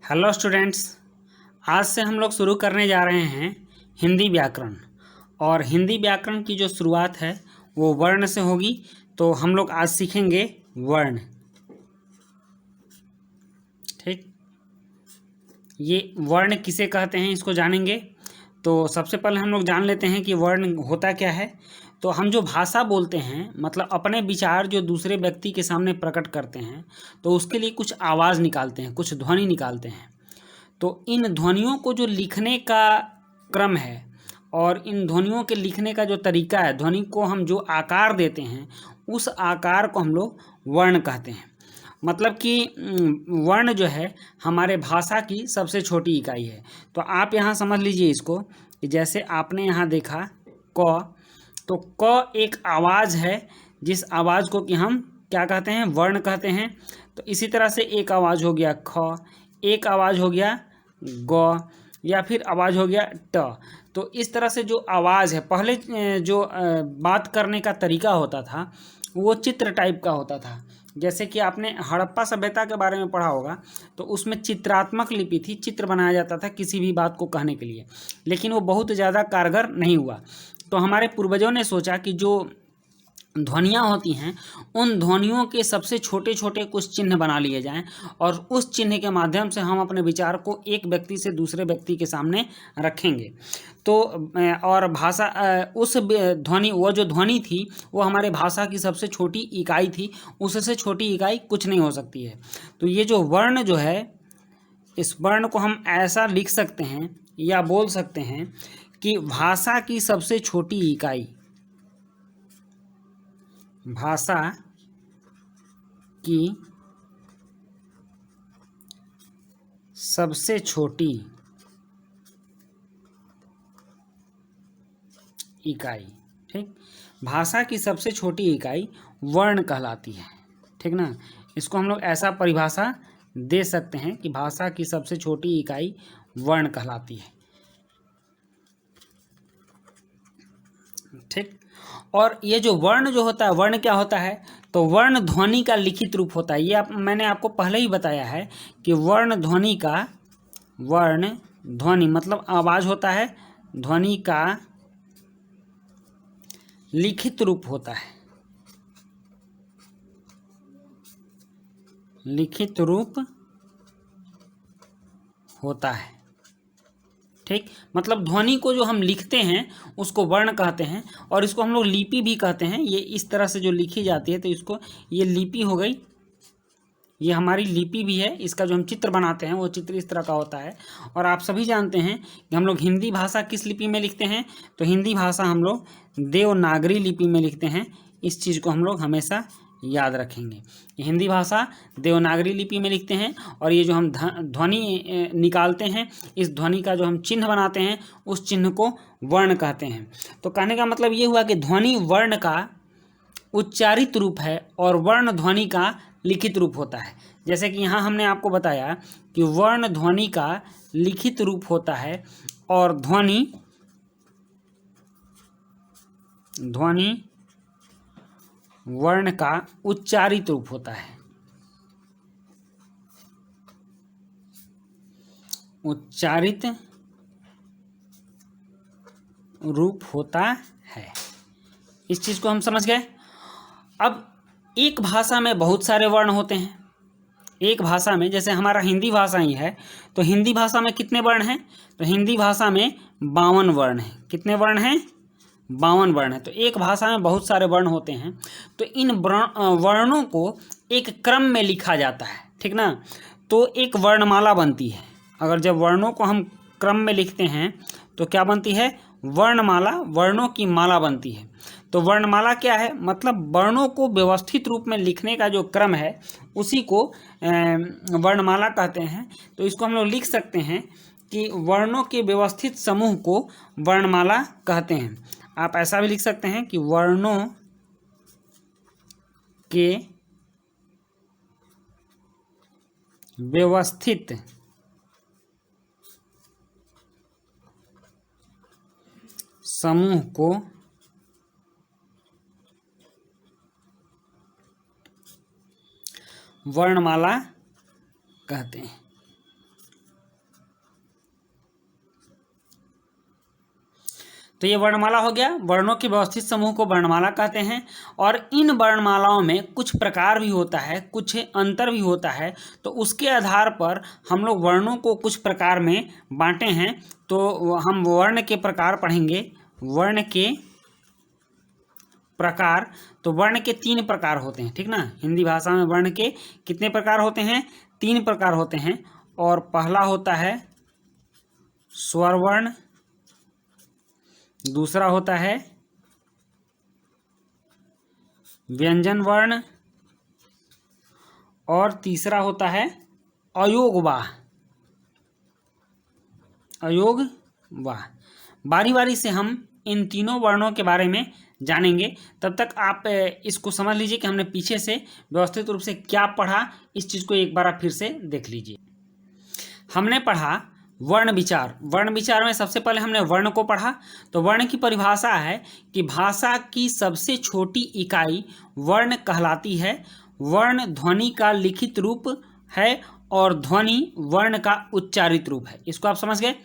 Hello students, आज से हम लोग शुरू करने जा रहे हैं हिंदी व्याकरण। और हिंदी व्याकरण की जो शुरुआत है वो वर्ण से होगी। तो हम लोग आज सीखेंगे वर्ण। ठीक, ये वर्ण किसे कहते हैं इसको जानेंगे। तो सबसे पहले हम लोग जान लेते हैं कि वर्ण होता क्या है। तो हम जो भाषा बोलते हैं, मतलब अपने विचार जो दूसरे व्यक्ति के सामने प्रकट करते हैं, तो उसके लिए कुछ आवाज़ निकालते हैं, कुछ ध्वनि निकालते हैं। तो इन ध्वनियों को जो लिखने का क्रम है और इन ध्वनियों के लिखने का जो तरीका है, ध्वनि को हम जो आकार देते हैं उस आकार को हम लोग वर्ण कहते हैं। मतलब कि वर्ण जो है हमारे भाषा की सबसे छोटी इकाई है। तो आप यहाँ समझ लीजिए इसको कि जैसे आपने यहाँ देखा क, तो क एक आवाज़ है जिस आवाज़ को कि हम क्या कहते हैं, वर्ण कहते हैं। तो इसी तरह से एक आवाज़ हो गया ख, एक आवाज़ हो गया ग, या फिर आवाज़ हो गया ट। तो इस तरह से जो आवाज़ है, पहले जो बात करने का तरीका होता था वो चित्र टाइप का होता था। जैसे कि आपने हड़प्पा सभ्यता के बारे में पढ़ा होगा, तो उसमें चित्रात्मक लिपि थी, चित्र बनाया जाता था किसी भी बात को कहने के लिए, लेकिन वो बहुत ज़्यादा कारगर नहीं हुआ। तो हमारे पूर्वजों ने सोचा कि जो ध्वनियाँ होती हैं उन ध्वनियों के सबसे छोटे छोटे कुछ चिन्ह बना लिए जाएं और उस चिन्ह के माध्यम से हम अपने विचार को एक व्यक्ति से दूसरे व्यक्ति के सामने रखेंगे। तो और भाषा उस ध्वनि, वो जो ध्वनि थी वो हमारे भाषा की सबसे छोटी इकाई थी, उससे छोटी इकाई कुछ नहीं हो सकती है। तो ये जो वर्ण जो है, इस वर्ण को हम ऐसा लिख सकते हैं या बोल सकते हैं कि भाषा की सबसे छोटी इकाई, भाषा की सबसे छोटी इकाई। ठीक, भाषा की सबसे छोटी इकाई वर्ण कहलाती है। ठीक ना, इसको हम लोग ऐसा परिभाषा दे सकते हैं कि भाषा की सबसे छोटी इकाई वर्ण कहलाती है। ठीक, और ये जो वर्ण जो होता है, वर्ण क्या होता है, तो वर्ण ध्वनि का लिखित रूप होता है। ये मैंने आपको पहले ही बताया है कि वर्ण ध्वनि का, वर्ण ध्वनि मतलब आवाज़ होता है, ध्वनि का लिखित रूप होता है, लिखित रूप होता है। ठीक, मतलब ध्वनि को जो हम लिखते हैं उसको वर्ण कहते हैं, और इसको हम लोग लिपि भी कहते हैं। ये इस तरह से जो लिखी जाती है, तो इसको, ये लिपि हो गई, ये हमारी लिपि भी है। इसका जो हम चित्र बनाते हैं वो चित्र इस तरह का होता है। और आप सभी जानते हैं कि हम लोग हिंदी भाषा किस लिपि में लिखते हैं, तो हिंदी भाषा हम लोग देवनागरी लिपि में लिखते हैं। इस चीज़ को हम लोग हमेशा याद रखेंगे। हिंदी भाषा देवनागरी लिपि में लिखते हैं, और ये जो हम ध्वनि निकालते हैं, इस ध्वनि का जो हम चिन्ह बनाते हैं उस चिन्ह को वर्ण कहते हैं। तो कहने का मतलब ये हुआ कि ध्वनि वर्ण का उच्चारित रूप है और वर्ण ध्वनि का लिखित रूप होता है। जैसे कि यहाँ हमने आपको बताया कि वर्ण ध्वनि का लिखित रूप होता है और ध्वनि वर्ण का उच्चारित रूप होता है, उच्चारित रूप होता है। इस चीज़ को हम समझ गए। अब एक भाषा में बहुत सारे वर्ण होते हैं। एक भाषा में, जैसे हमारा हिंदी भाषा ही है, तो हिंदी भाषा में कितने वर्ण हैं, तो हिंदी भाषा में 52 वर्ण हैं। कितने वर्ण हैं? 52 वर्ण हैं। तो एक भाषा में बहुत सारे वर्ण होते हैं, तो इन वर्णों को एक क्रम में लिखा जाता है। ठीक ना, तो एक वर्णमाला बनती है। अगर जब वर्णों को हम क्रम में लिखते हैं तो क्या बनती है? वर्णमाला, वर्णों की माला बनती है। तो वर्णमाला क्या है? मतलब वर्णों को व्यवस्थित रूप में लिखने का जो क्रम है उसी को वर्णमाला कहते हैं। तो इसको हम लोग लिख सकते हैं कि वर्णों के व्यवस्थित समूह को वर्णमाला कहते हैं। आप ऐसा भी लिख सकते हैं कि वर्णों के व्यवस्थित समूह को वर्णमाला कहते हैं। तो ये वर्णमाला हो गया। वर्णों के व्यवस्थित समूह को वर्णमाला कहते हैं। और इन वर्णमालाओं में कुछ प्रकार भी होता है, कुछ अंतर भी होता है, तो उसके आधार पर हम लोग वर्णों को कुछ प्रकार में बांटे हैं। तो हम वर्ण के प्रकार पढ़ेंगे। वर्ण के प्रकार, तो वर्ण के 3 प्रकार होते हैं, ठीक ना। हिंदी भाषा में वर्ण के कितने प्रकार होते हैं? 3 प्रकार होते हैं। और पहला होता है स्वर वर्ण, दूसरा होता है व्यंजन वर्ण, और तीसरा होता है अयोगवाह। अयोगवाह। बारी बारी से हम इन तीनों वर्णों के बारे में जानेंगे। तब तक आप इसको समझ लीजिए कि हमने पीछे से व्यवस्थित रूप से क्या पढ़ा। इस चीज़ को एक बार आप फिर से देख लीजिए। हमने पढ़ा वर्ण विचार। वर्ण विचार में सबसे पहले हमने वर्ण को पढ़ा। तो वर्ण की परिभाषा है कि भाषा की सबसे छोटी इकाई वर्ण कहलाती है। वर्ण ध्वनि का लिखित रूप है और ध्वनि वर्ण का उच्चारित रूप है। इसको आप समझ गए।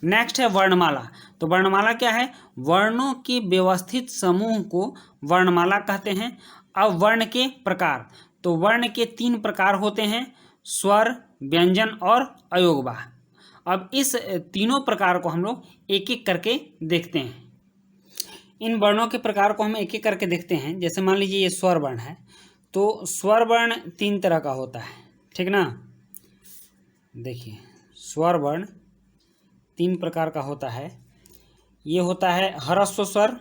नेक्स्ट है वर्णमाला। तो वर्णमाला क्या है? वर्णों के व्यवस्थित समूह को वर्णमाला कहते हैं। अब वर्ण के प्रकार, तो वर्ण के 3 प्रकार होते हैं, स्वर, व्यंजन और अयोगवाह। अब इस तीनों प्रकार को हम लोग एक एक करके देखते हैं। इन वर्णों के प्रकार को हम एक एक करके देखते हैं। जैसे मान लीजिए ये स्वर वर्ण है, तो स्वर वर्ण 3 तरह का होता है, ठीक ना। देखिए स्वर वर्ण 3 प्रकार का होता है। ये होता है ह्रस्व स्वर,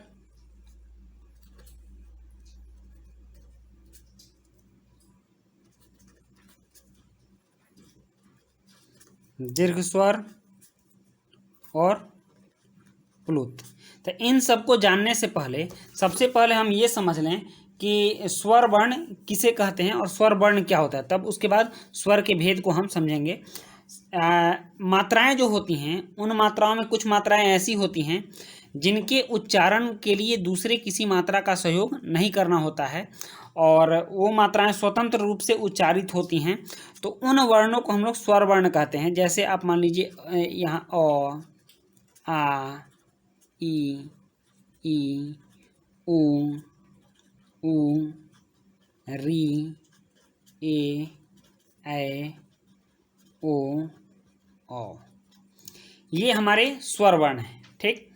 दीर्घ स्वर और प्लुत। तो इन सबको जानने से पहले सबसे पहले हम ये समझ लें कि स्वर वर्ण किसे कहते हैं और स्वर वर्ण क्या होता है, तब उसके बाद स्वर के भेद को हम समझेंगे। मात्राएं जो होती हैं, उन मात्राओं में कुछ मात्राएं ऐसी होती हैं जिनके उच्चारण के लिए दूसरे किसी मात्रा का सहयोग नहीं करना होता है और वो मात्राएं स्वतंत्र रूप से उच्चारित होती हैं। तो उन वर्णों को हम लोग स्वर वर्ण कहते हैं। जैसे आप मान लीजिए यहाँ अ, आ, ई, उ, री, ए, ओ, औ। ये हमारे स्वर वर्ण हैं, ठीक।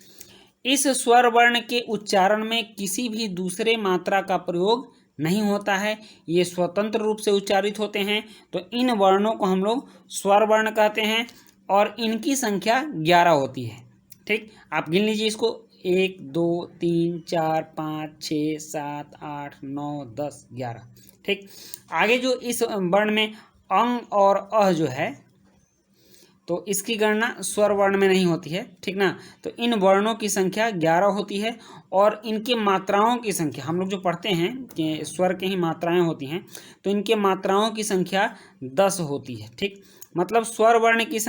इस स्वर वर्ण के उच्चारण में किसी भी दूसरे मात्रा का प्रयोग नहीं होता है, ये स्वतंत्र रूप से उच्चारित होते हैं। तो इन वर्णों को हम लोग स्वर वर्ण कहते हैं और इनकी संख्या 11 होती है, ठीक। आप गिन लीजिए इसको, 1 2 3 4 5 6 7 8 9 10 11, ठीक। आगे जो इस वर्ण में अंग और अह जो है, तो इसकी गणना स्वर वर्ण में नहीं होती है, ठीक ना। तो इन वर्णों की संख्या 11 होती है और इनके मात्राओं की संख्या, हम लोग जो पढ़ते हैं कि स्वर के ही मात्राएं होती हैं, तो इनके मात्राओं की संख्या 10 होती है, ठीक। मतलब स्वर वर्ण की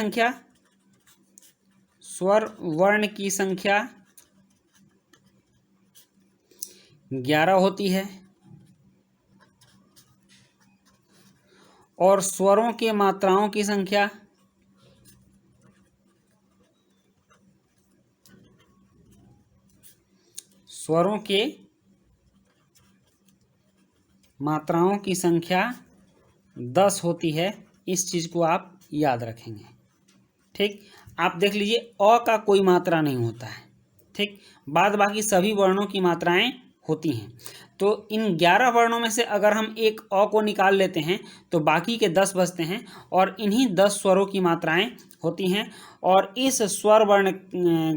संख्या 11 होती है और स्वरों के मात्राओं की संख्या स्वरों के मात्राओं की संख्या 10 होती है। इस चीज़ को आप याद रखेंगे, ठीक। आप देख लीजिए अ का कोई मात्रा नहीं होता है, ठीक। बाद बाकी सभी वर्णों की मात्राएं होती हैं। तो इन 11 वर्णों में से अगर हम एक अ को निकाल लेते हैं तो बाकी के 10 बचते हैं और इन्हीं 10 स्वरों की मात्राएं होती हैं। और इस स्वर वर्ण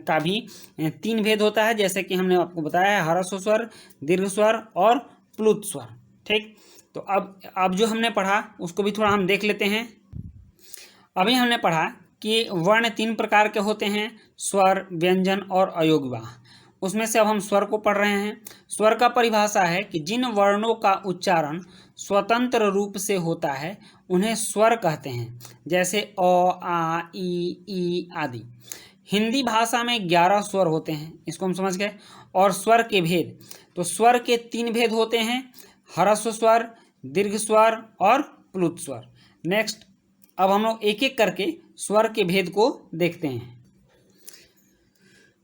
का भी 3 भेद होता है, जैसे कि हमने आपको बताया है, ह्रस्व स्वर, दीर्घ स्वर और प्लुत स्वर, ठीक। तो अब जो हमने पढ़ा उसको भी थोड़ा हम देख लेते हैं। अभी हमने पढ़ा कि वर्ण 3 प्रकार के होते हैं, स्वर, व्यंजन और अयोगवाह। उसमें से अब हम स्वर को पढ़ रहे हैं। स्वर का परिभाषा है कि जिन वर्णों का उच्चारण स्वतंत्र रूप से होता है उन्हें स्वर कहते हैं, जैसे अ, आ, ई आदि। हिंदी भाषा में 11 स्वर होते हैं, इसको हम समझ गए। और स्वर के भेद, तो स्वर के 3 भेद होते हैं, ह्रस्व स्वर, दीर्घ स्वर और प्लुत स्वर। नेक्स्ट, अब हम लोग एक एक करके स्वर के भेद को देखते हैं।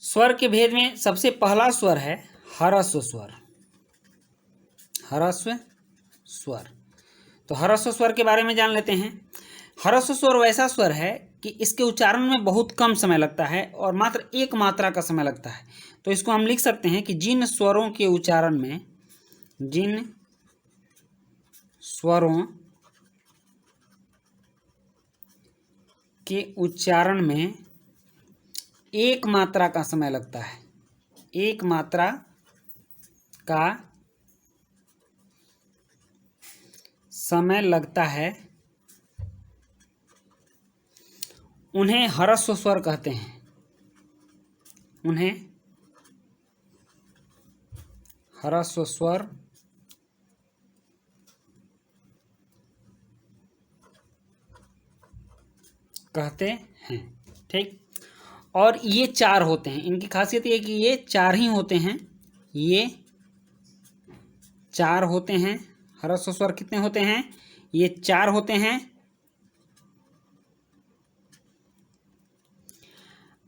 स्वर के भेद में सबसे पहला स्वर है ह्रस्व स्वर। ह्रस्व स्वर, तो ह्रस्व स्वर के बारे में जान लेते हैं। ह्रस्व स्वर वैसा स्वर है कि इसके उच्चारण में बहुत कम समय लगता है और मात्र एक मात्रा का समय लगता है। तो इसको हम लिख सकते हैं कि जिन स्वरों के उच्चारण में एक मात्रा का समय लगता है, एक मात्रा का समय लगता है, उन्हें ह्रस्व स्वर कहते हैं। उन्हें ह्रस्व स्वर कहते हैं। ठीक, और ये चार होते हैं। इनकी खासियत ये है कि ये चार ही होते हैं। ये चार होते हैं। ह्रस्व स्वर कितने होते हैं? ये चार होते हैं।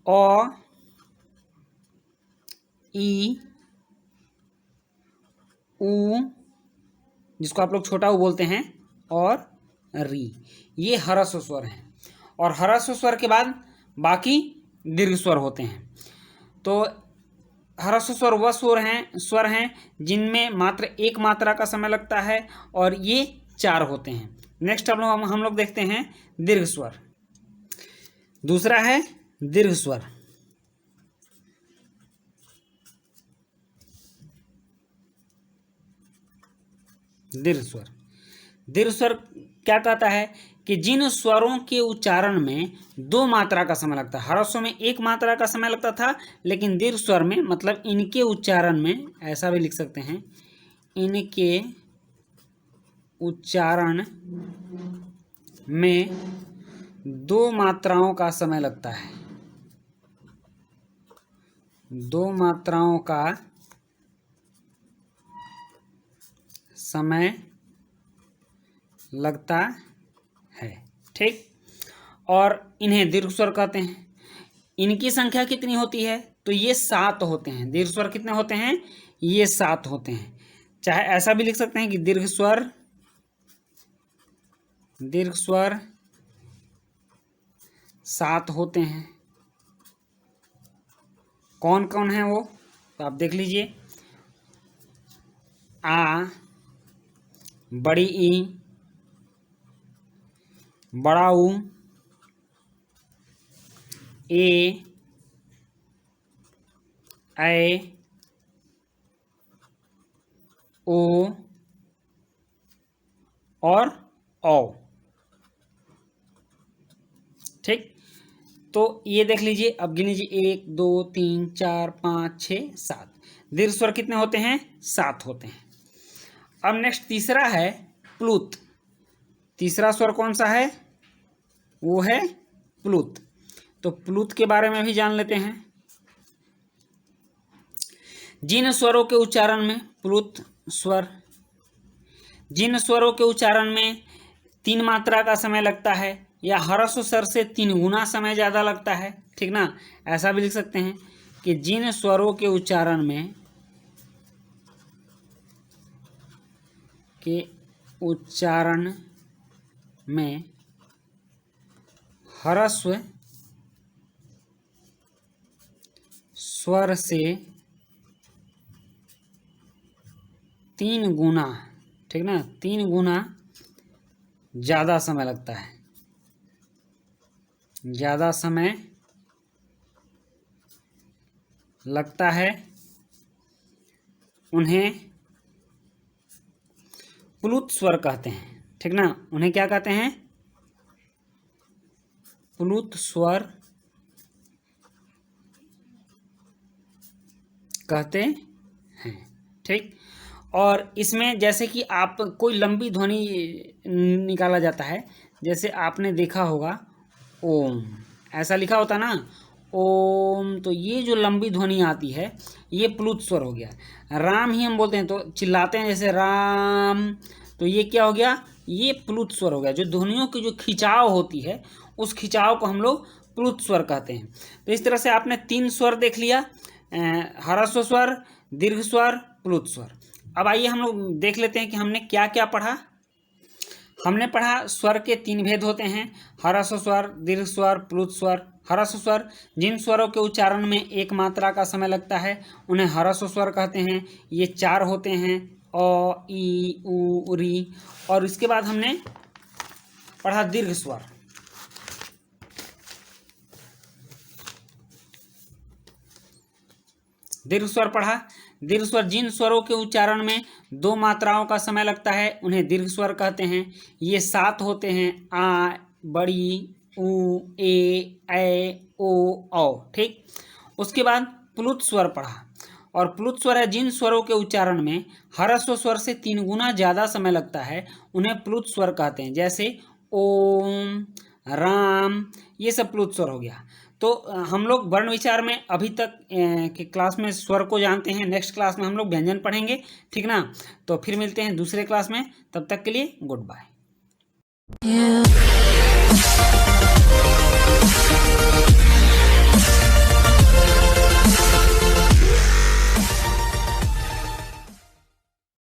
अ, ई, उ, जिसको आप लोग छोटा उ बोलते हैं, और री, ये ह्रस्व स्वर हैं। और ह्रस्व स्वर के बाद बाकी दीर्घ स्वर होते हैं। तो ह्रस्व स्वर वह स्वर हैं जिनमें मात्र एक मात्रा का समय लगता है और ये चार होते हैं। नेक्स्ट हम लोग देखते हैं दीर्घ स्वर। दूसरा है दीर्घ स्वर। दीर्घ स्वर, दीर्घ स्वर क्या कहता है कि जिन स्वरों के उच्चारण में दो मात्रा का समय लगता है। ह्रस्व में एक मात्रा का समय लगता था, लेकिन दीर्घ स्वर में मतलब इनके उच्चारण में, ऐसा भी लिख सकते हैं, इनके उच्चारण में दो मात्राओं का समय लगता है। दो मात्राओं का समय लगता है। ठीक, और इन्हें दीर्घ स्वर कहते हैं। इनकी संख्या कितनी होती है? तो ये 7 होते हैं। दीर्घ स्वर कितने होते हैं? ये 7 होते हैं। चाहे ऐसा भी लिख सकते हैं कि दीर्घ स्वर 7 होते हैं। कौन कौन है वो, तो आप देख लीजिए। आ, बड़ी ई, बड़ा ऊ, ए, ऐ, ओ और औ। ठीक, तो ये देख लीजिए। अब गिन लीजिए, 1 2 3 4 5 6 7। दीर्घ स्वर कितने होते हैं? 7 होते हैं। अब नेक्स्ट तीसरा है प्लुत। तीसरा स्वर कौन सा है? वो है प्लुत। तो प्लुत के बारे में भी जान लेते हैं। जिन स्वरों के उच्चारण में प्लुत स्वर, जिन स्वरों के उच्चारण में 3 मात्रा का समय लगता है या ह्रस्व स्वर से 3 गुना समय ज़्यादा लगता है। ठीक ना, ऐसा भी लिख सकते हैं कि जिन स्वरों के उच्चारण में ह्रस्व स्वर से 3 गुना, ठीक ना, 3 गुना ज़्यादा समय लगता है। ज़्यादा समय लगता है, उन्हें प्लुत स्वर कहते हैं। ठीक ना, उन्हें क्या कहते हैं? प्लुत स्वर कहते हैं। ठीक, और इसमें जैसे कि आप कोई लंबी ध्वनि निकाला जाता है, जैसे आपने देखा होगा ओम, ऐसा लिखा होता ना ओम, तो ये जो लंबी ध्वनि आती है ये प्लुत स्वर हो गया। राम ही हम बोलते हैं तो चिल्लाते हैं जैसे राम, तो ये क्या हो गया? ये प्लुत स्वर हो गया। जो ध्वनियों की जो खिंचाव होती है उस खिंचाव को हम लोग प्लुत स्वर कहते हैं। तो इस तरह से आपने 3 स्वर देख लिया, ह्रस्व स्वर, दीर्घ स्वर, प्लुत स्वर। अब आइए हम लोग देख लेते हैं कि हमने क्या क्या पढ़ा। हमने पढ़ा स्वर के 3 भेद होते हैं, ह्रस्व स्वर, दीर्घ स्वर, प्लुत स्वर। ह्रस्व स्वर जिन स्वरों के उच्चारण में एक मात्रा का समय लगता है उन्हें ह्रस्व स्वर कहते हैं। ये 4 होते हैं, अ, ई, उ, री। और इसके बाद हमने पढ़ा दीर्घ स्वर। दीर्घ स्वर पढ़ा। दीर्घ स्वर जिन स्वरों के उच्चारण में 2 मात्राओं का समय लगता है उन्हें दीर्घ स्वर कहते हैं। ये 7 होते हैं, आ, बड़ी, उ, ए, ओ, औ। ठीक। उसके बाद प्लुत स्वर पढ़ा। और प्लुत स्वर है जिन स्वरों के उच्चारण में ह्रस्व स्वर से 3 गुना ज़्यादा समय लगता है उन्हें प्लुत स्वर कहते हैं। जैसे ओम, राम, ये सब प्लुत स्वर हो गया। तो हम लोग वर्ण विचार में अभी तक के क्लास में स्वर को जानते हैं। नेक्स्ट क्लास में हम लोग व्यंजन पढ़ेंगे, ठीक ना। तो फिर मिलते हैं दूसरे क्लास में, तब तक के लिए गुड बाय।